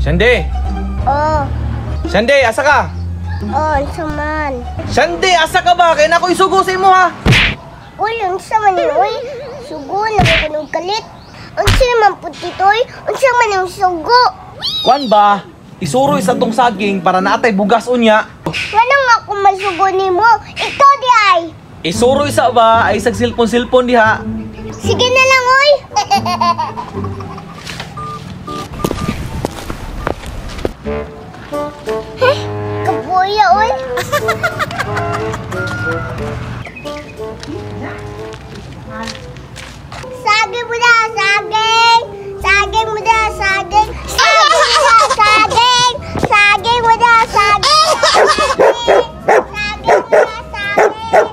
Sande! Oh. Sande, asa ka? Oh, saman. Sande, asa ka ba? Kaya na ako isugo sa imo ha? Uy, ang saman ni Uy. Sugo na mo kalit. Unsa man puti toy? Unsa man ang sugo? Kwan ba? Isuroy sa tong saging para naatay bugas unya. Nganong ako masugo nimo? Ikaw di ay. Isuroy sa ba? Ay isag silpon-silpon diha. Sige na lang, Uy. Kapuya, Uy. Saging mo na, saging! Saging mo na, saging! Saging mo na, saging! Saging mo na, saging! Saging mo na, saging!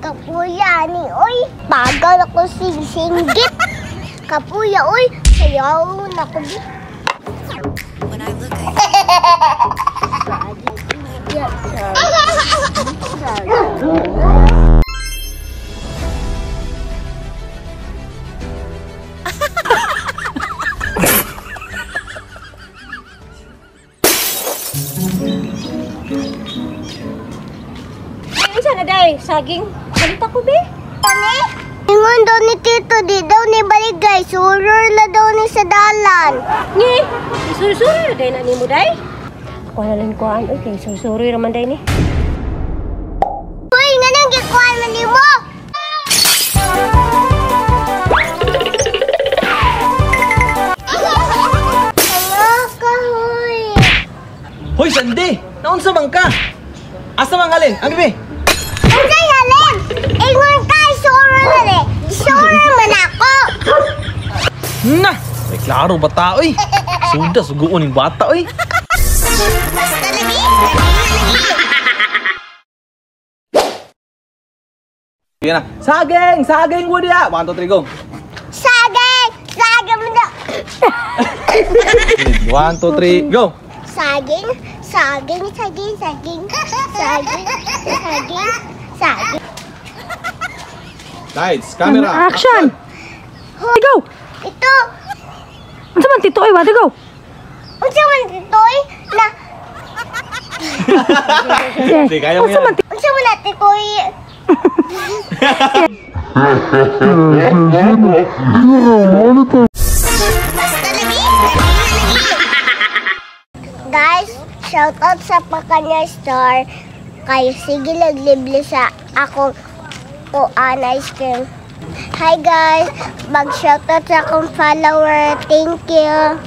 Kapuya ni, Uy! Bagal ako singgit! Kapuya, Uy! Sayaw na ko. When I look at Isa na day, saging. Balita ko be. Ani? Ingon daw ni Tito, di daw ni baligay. Suror la daw ni sa dalan. Ngi, isuri-suri na day na ni mo day. Ako na lang kuhaan. Okay, isuri naman day ni. Uy, nga nang gikuhan man ni mo. Hoy, Sande! Naunsa man ka? Asa man halin? Ang bibi! Unsay halin? Ingon ka, suror na de. Suror man ako. Na! May klaro bata, oy! Suda, suguon yung bata, oy! Basta lagi. Sige na. Saging! Saging mo diya! 1, 2, 3, go! Saging! Saging mo na. 1, 2, 3, go! Saging, saging, saging, saging, saging, saging, saging. Lights, camera, Action! Go! Ito, Ano man tito ay wala go? unsa man titoy na, Sige, kaya mo yan. unsa man na titoy. Guys, shoutout sa Pakanya Star. Kayo sige naglibre sa akong Kuan ice cream. Hi guys, mag-shoutout sa akong follower. Thank you.